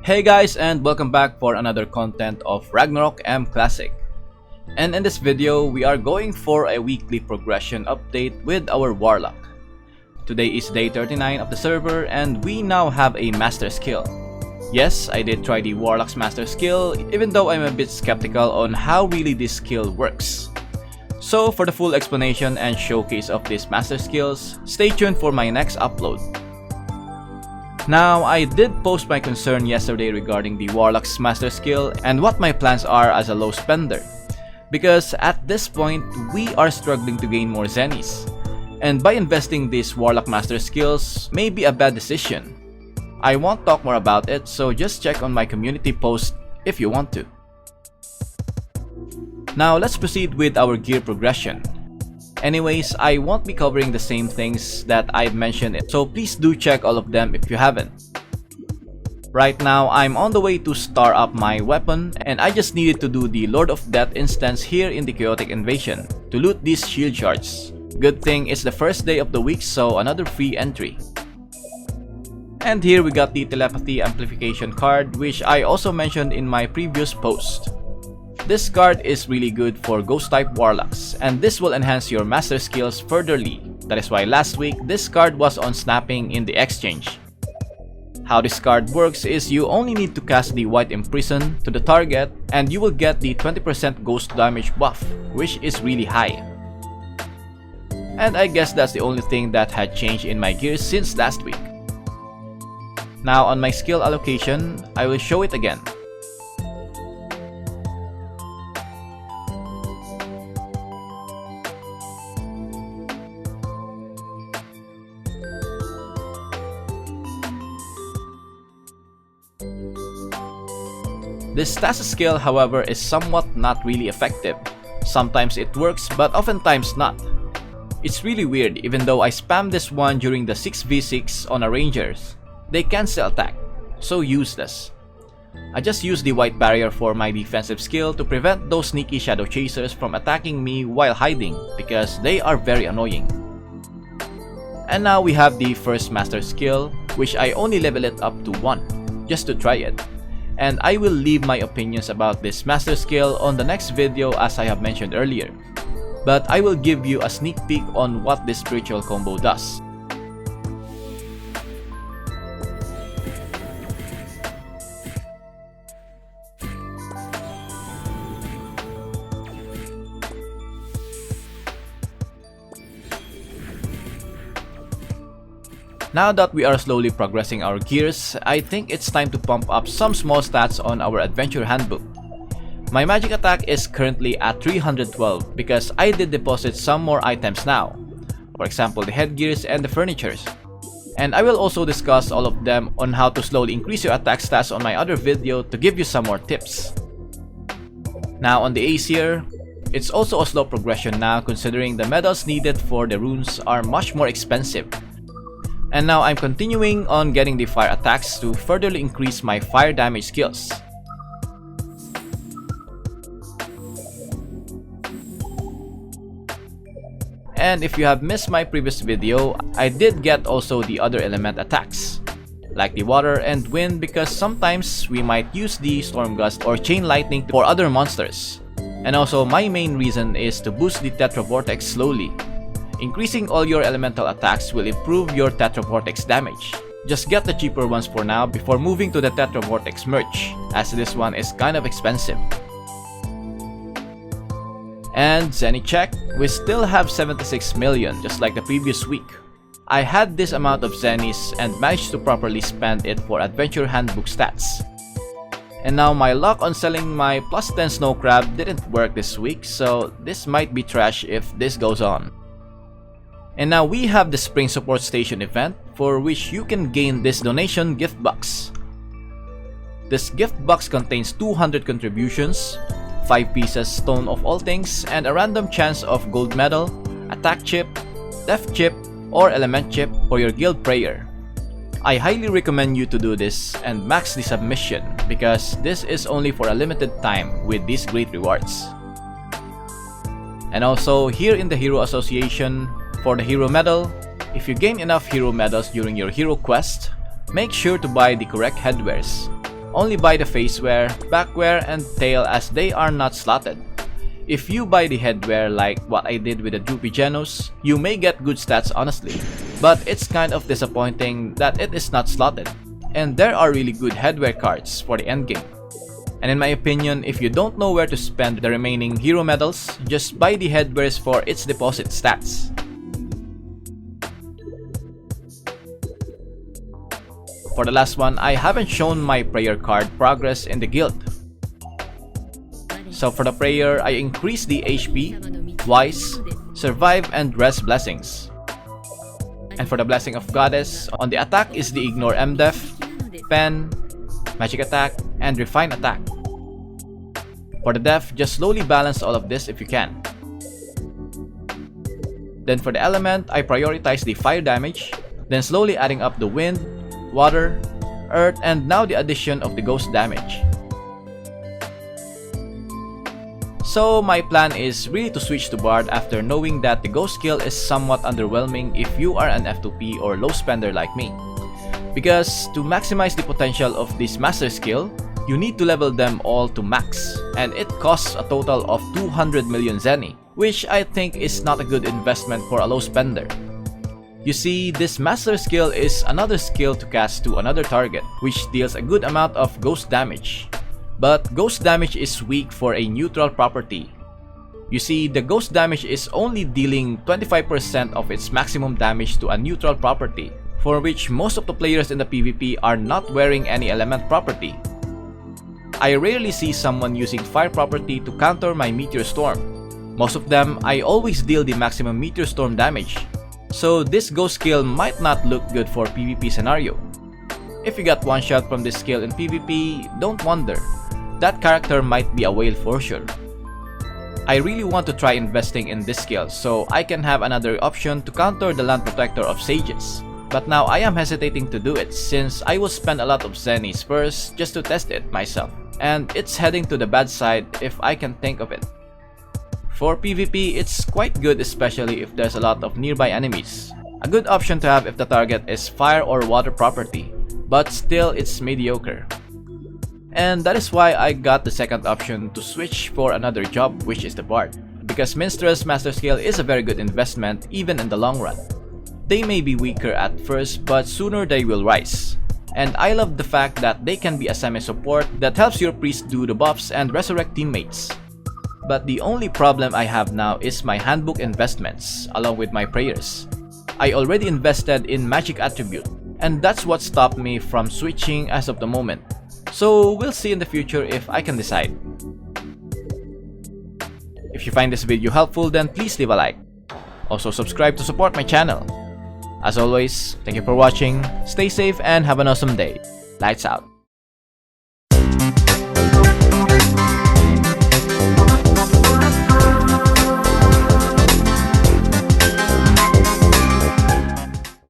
Hey guys, and welcome back for another content of Ragnarok M Classic. And in this video, we are going for a weekly progression update with our Warlock. Today is day 39 of the server and we now have a master skill. Yes, I did try the Warlock's master skill, even though I'm a bit skeptical on how really this skill works. So for the full explanation and showcase of these master skills, stay tuned for my next upload. Now, I did post my concern yesterday regarding the Warlock's master skill and what my plans are as a low spender. Because at this point, we are struggling to gain more zenis. And by investing these Warlock master skills may be a bad decision. I won't talk more about it, so just check on my community post if you want to. Now let's proceed with our gear progression. Anyways, I won't be covering the same things that I've mentioned, so please do check all of them if you haven't. Right now, I'm on the way to star up my weapon, and I just needed to do the Lord of Death instance here in the Chaotic Invasion to loot these shield shards. Good thing it's the first day of the week, so another free entry. And here we got the telepathy amplification card, which I also mentioned in my previous post. This card is really good for ghost type warlocks, and this will enhance your master skills furtherly. That is why last week this card was on snapping in the exchange. How this card works is you only need to cast the White Imprison to the target and you will get the 20% ghost damage buff, which is really high. And I guess that's the only thing that had changed in my gears since last week. Now on my skill allocation, I will show it again. This stasis skill, however, is somewhat not really effective. Sometimes it works, but oftentimes not. It's really weird, even though I spam this one during the 6v6 on a rangers. They can still attack, so useless. I just use the white barrier for my defensive skill to prevent those sneaky shadow chasers from attacking me while hiding, because they are very annoying. And now we have the first master skill, which I only level it up to 1, just to try it. And I will leave my opinions about this master skill on the next video as I have mentioned earlier. But I will give you a sneak peek on what this spiritual combo does. Now that we are slowly progressing our gears, I think it's time to pump up some small stats on our adventure handbook. My magic attack is currently at 312 because I did deposit some more items now. For example, the headgears and the furnitures. And I will also discuss all of them on how to slowly increase your attack stats on my other video to give you some more tips. Now on the Aesir, it's also a slow progression now considering the medals needed for the runes are much more expensive. And now I'm continuing on getting the fire attacks to furtherly increase my fire damage skills. And if you have missed my previous video, I did get also the other element attacks, like the water and wind, because sometimes we might use the storm gust or chain lightning for other monsters. And also my main reason is to boost the Tetra Vortex slowly. Increasing all your elemental attacks will improve your Tetra Vortex damage. Just get the cheaper ones for now before moving to the Tetra Vortex merch, as this one is kind of expensive. And Zeni check, we still have 76 million just like the previous week. I had this amount of zenis and managed to properly spend it for adventure handbook stats. And now my luck on selling my plus 10 snow crab didn't work this week, so this might be trash if this goes on. And now we have the Spring Support Station event, for which you can gain this donation gift box. This gift box contains 200 contributions, 5 pieces Stone of All Things, and a random chance of gold medal, attack chip, death chip, or element chip for your guild prayer. I highly recommend you to do this and max the submission, because this is only for a limited time with these great rewards. And also here in the Hero Association, for the hero medal, if you gain enough hero medals during your hero quest, make sure to buy the correct headwears. Only buy the facewear, backwear, and tail as they are not slotted. If you buy the headwear like what I did with the Droopy Genos, you may get good stats honestly, but it's kind of disappointing that it is not slotted, and there are really good headwear cards for the endgame. And in my opinion, if you don't know where to spend the remaining hero medals, just buy the headwears for its deposit stats. For the last one, I haven't shown my prayer card progress in the guild. So for the prayer, I increased the HP, Wise, Survive, and Rest blessings. And for the blessing of Goddess, on the attack is the Ignore MDef, Pen, Magic Attack, and Refine Attack. For the def, just slowly balance all of this if you can. Then for the element, I prioritize the fire damage, then slowly adding up the wind, water, earth, and now the addition of the ghost damage. So my plan is really to switch to Bard after knowing that the ghost skill is somewhat underwhelming if you are an F2P or low spender like me. Because to maximize the potential of this master skill, you need to level them all to max, and it costs a total of 200 million zeni, which I think is not a good investment for a low spender. You see, this master skill is another skill to cast to another target, which deals a good amount of ghost damage. But ghost damage is weak for a neutral property. You see, the ghost damage is only dealing 25% of its maximum damage to a neutral property, for which most of the players in the PvP are not wearing any element property. I rarely see someone using fire property to counter my Meteor Storm. Most of them, I always deal the maximum Meteor Storm damage. So this ghost skill might not look good for PvP scenario. If you got one shot from this skill in PvP, don't wonder. That character might be a whale for sure. I really want to try investing in this skill so I can have another option to counter the Land Protector of Sages. But now I am hesitating to do it since I will spend a lot of zenis first just to test it myself. And it's heading to the bad side if I can think of it. For PvP, it's quite good especially if there's a lot of nearby enemies. A good option to have if the target is fire or water property, but still it's mediocre. And that is why I got the second option to switch for another job, which is the Bard. Because Minstrel's master skill is a very good investment even in the long run. They may be weaker at first, but sooner they will rise. And I love the fact that they can be a semi-support that helps your priest do the buffs and resurrect teammates. But the only problem I have now is my handbook investments, along with my prayers. I already invested in magic attribute, and that's what stopped me from switching as of the moment. So we'll see in the future if I can decide. If you find this video helpful, then please leave a like. Also subscribe to support my channel. As always, thank you for watching, stay safe and have an awesome day. Lights out.